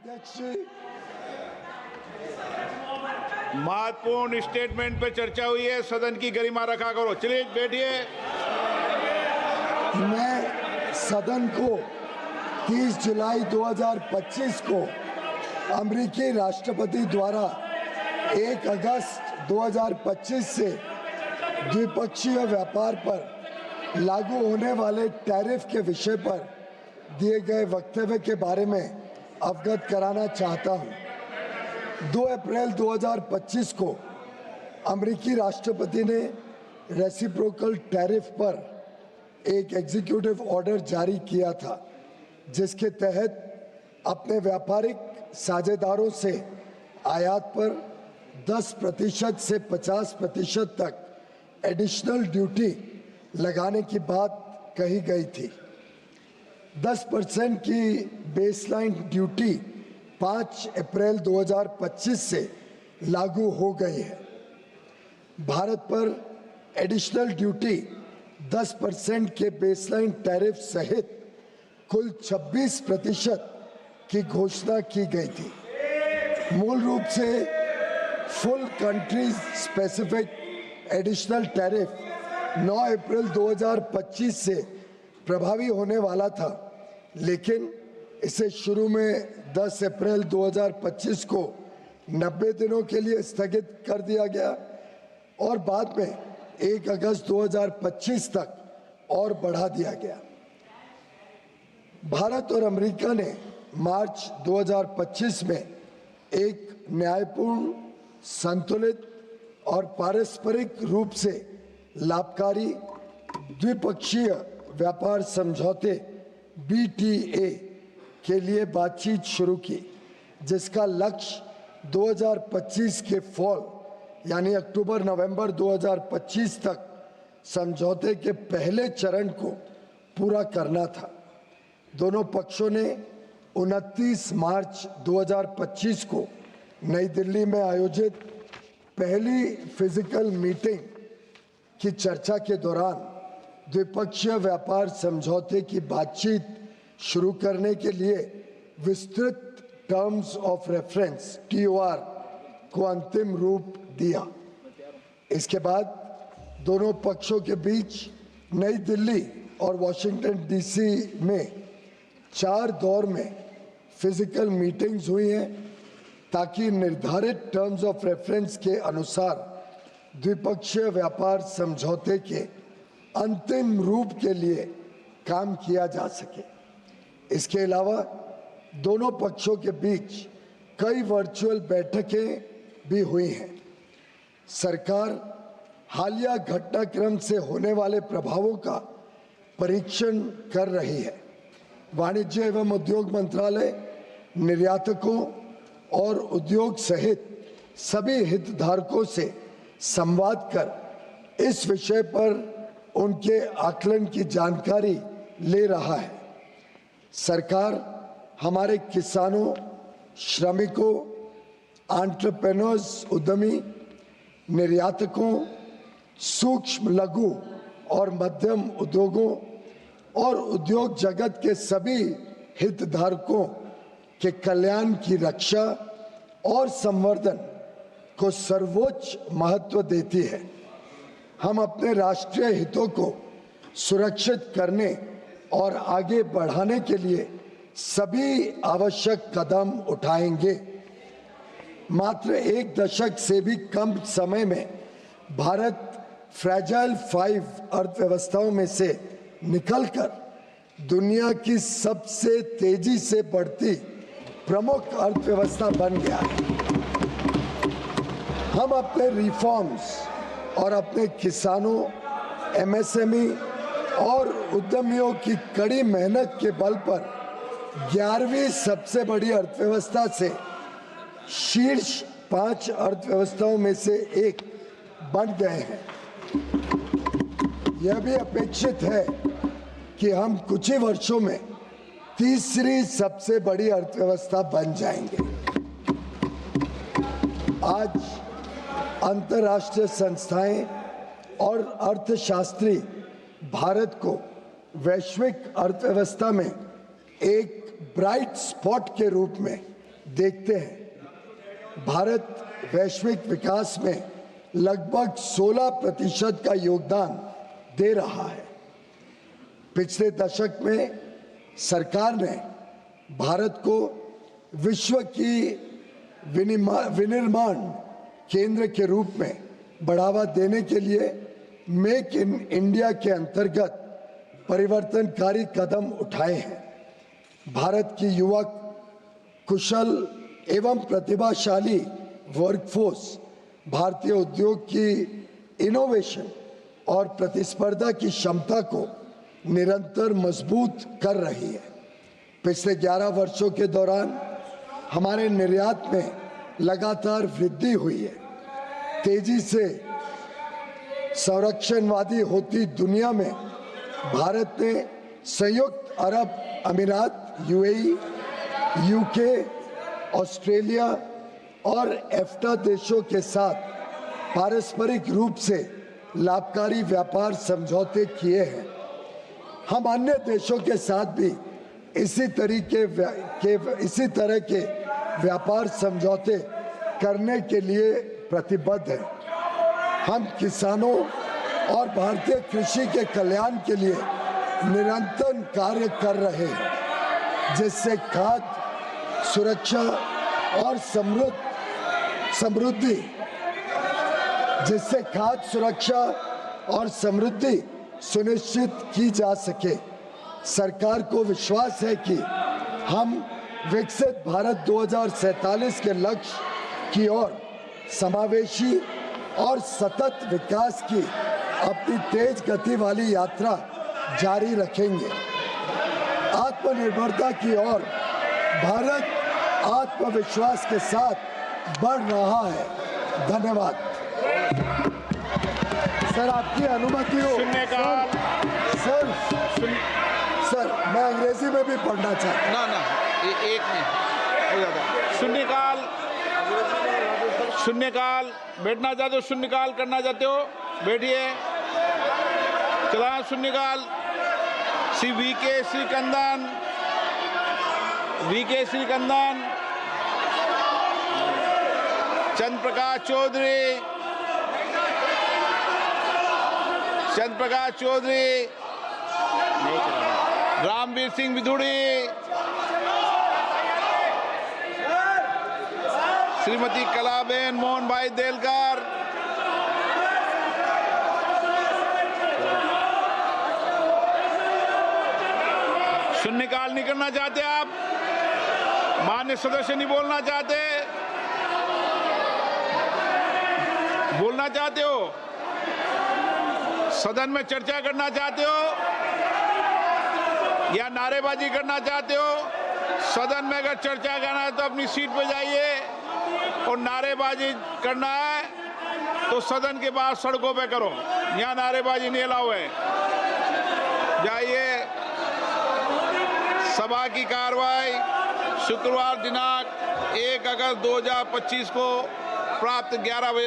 अध्यक्ष जी, महत्वपूर्ण स्टेटमेंट पे चर्चा हुई है, सदन की गरिमा रखा करो। चलिए बैठिए। मैं सदन को 30 जुलाई 2025 को अमेरिकी राष्ट्रपति द्वारा 1 अगस्त 2025 से द्विपक्षीय व्यापार पर लागू होने वाले टैरिफ के विषय पर दिए गए वक्तव्य के बारे में अवगत कराना चाहता हूं। 2 अप्रैल 2025 को अमेरिकी राष्ट्रपति ने रेसिप्रोकल टैरिफ पर एक एग्जीक्यूटिव ऑर्डर जारी किया था, जिसके तहत अपने व्यापारिक साझेदारों से आयात पर 10% से 50% तक एडिशनल ड्यूटी लगाने की बात कही गई थी। 10% की बेसलाइन ड्यूटी 5 अप्रैल 2025 से लागू हो गई है। भारत पर एडिशनल ड्यूटी 10% के बेसलाइन टैरिफ सहित कुल 26% की घोषणा की गई थी। मूल रूप से full country specific additional tariff 9 अप्रैल 2025 से प्रभावी होने वाला था, लेकिन इसे शुरू में 10 अप्रैल 2025 को 90 दिनों के लिए स्थगित कर दिया गया और बाद में 1 अगस्त 2025 तक और बढ़ा दिया गया। भारत और अमेरिका ने मार्च 2025 में एक न्यायपूर्ण, संतुलित और पारस्परिक रूप से लाभकारी द्विपक्षीय व्यापार समझौते BTA के लिए बातचीत शुरू की, जिसका लक्ष्य 2025 के फॉल यानी अक्टूबर-नवंबर 2025 तक समझौते के पहले चरण को पूरा करना था। दोनों पक्षों ने 29 मार्च 2025 को नई दिल्ली में आयोजित पहली फिजिकल मीटिंग की चर्चा के दौरान द्विपक्षीय व्यापार समझौते की बातचीत शुरू करने के लिए विस्तृत टर्म्स ऑफ रेफरेंस TOR को अंतिम रूप दिया। इसके बाद दोनों पक्षों के बीच नई दिल्ली और वॉशिंगटन DC में 4 दौर में फिजिकल मीटिंग्स हुई हैं, ताकि निर्धारित टर्म्स ऑफ रेफरेंस के अनुसार द्विपक्षीय व्यापार समझौते के अंतिम रूप के लिए काम किया जा सके। इसके अलावा दोनों पक्षों के बीच कई वर्चुअल बैठकें भी हुई हैं। सरकार हालिया घटनाक्रम से होने वाले प्रभावों का परीक्षण कर रही है। वाणिज्य एवं उद्योग मंत्रालय निर्यातकों और उद्योग सहित सभी हितधारकों से संवाद कर इस विषय पर उनके आकलन की जानकारी ले रहा है। सरकार हमारे किसानों, श्रमिकों, एंटरप्रेन्योर्स, उद्यमी, निर्यातकों, सूक्ष्म, लघु और मध्यम उद्योगों और उद्योग जगत के सभी हितधारकों के कल्याण की रक्षा और संवर्धन को सर्वोच्च महत्व देती है। हम अपने राष्ट्रीय हितों को सुरक्षित करने और आगे बढ़ाने के लिए सभी आवश्यक कदम उठाएंगे। मात्र 1 दशक से भी कम समय में भारत फ्रैजाइल 5 अर्थव्यवस्थाओं में से निकलकर दुनिया की सबसे तेजी से बढ़ती प्रमुख अर्थव्यवस्था बन गया है। हम अपने रिफॉर्म्स और अपने किसानों, MSME और उद्यमियों की कड़ी मेहनत के बल पर 11वीं सबसे बड़ी अर्थव्यवस्था से शीर्ष 5 अर्थव्यवस्थाओं में से एक बन गए हैं। यह भी अपेक्षित है कि हम कुछ ही वर्षों में तीसरी सबसे बड़ी अर्थव्यवस्था बन जाएंगे। आज अंतर्राष्ट्रीय संस्थाएं और अर्थशास्त्री भारत को वैश्विक अर्थव्यवस्था में एक ब्राइट स्पॉट के रूप में देखते हैं, भारत वैश्विक विकास में लगभग 16% का योगदान दे रहा है। पिछले दशक में सरकार ने भारत को विश्व की विनिर्माण केंद्र के रूप में बढ़ावा देने के लिए मेक इन इंडिया के अंतर्गत परिवर्तनकारी कदम उठाए हैं। भारत की युवक, कुशल एवं प्रतिभाशाली वर्कफोर्स भारतीय उद्योग की इनोवेशन और प्रतिस्पर्धा की क्षमता को निरंतर मजबूत कर रही है। पिछले 11 वर्षों के दौरान हमारे निर्यात में लगातार वृद्धि हुई है। तेजी से संरक्षणवादी होती दुनिया में भारत ने संयुक्त अरब अमीरात, यूएई, यूके, ऑस्ट्रेलिया और एफ्टा देशों के साथ पारस्परिक रूप से लाभकारी व्यापार समझौते किए हैं। हम अन्य देशों के साथ भी इसी तरह के व्यापार समझौते करने के लिए प्रतिबद्ध हैं। हम किसानों और भारतीय कृषि के कल्याण के लिए निरंतर कार्य कर रहे हैं, जिससे खाद्य सुरक्षा और समृद्धि सुनिश्चित की जा सके। सरकार को विश्वास है कि हम विकसित भारत 2047 के लक्ष्य की ओर समावेशी और सतत विकास की अपनी तेज गति वाली यात्रा जारी रखेंगे। आत्मनिर्भरता की ओर भारत आत्मविश्वास के साथ बढ़ रहा है। धन्यवाद। सर, आपकी अनुमति हो। सर, मैं अंग्रेजी में भी पढ़ना चाहता हूँ। ना एक नहीं हो जाता। शून्यकाल बैठना चाहते हो, शून्यकाल करना चाहते हो, बैठिए। चला शून्यकाल। श्री वीके श्रीकंदन, चंद्र प्रकाश चौधरी, रामवीर सिंह विधुड़ी, श्रीमती कलाबेन मोहन भाई देलकर, शून्यकाल नहीं करना चाहते आप? मान्य सदस्य नहीं बोलना चाहते? बोलना चाहते हो? सदन में चर्चा करना चाहते हो या नारेबाजी करना चाहते हो? सदन में अगर चर्चा करना है तो अपनी सीट पर जाइए, और नारेबाजी करना है तो सदन के बाहर सड़कों पे करो। यहाँ नारेबाजी नहीं अलाउ है। जाइए। सभा की कार्रवाई शुक्रवार दिनांक 1 अगस्त 2025 को प्राप्त 11 बजे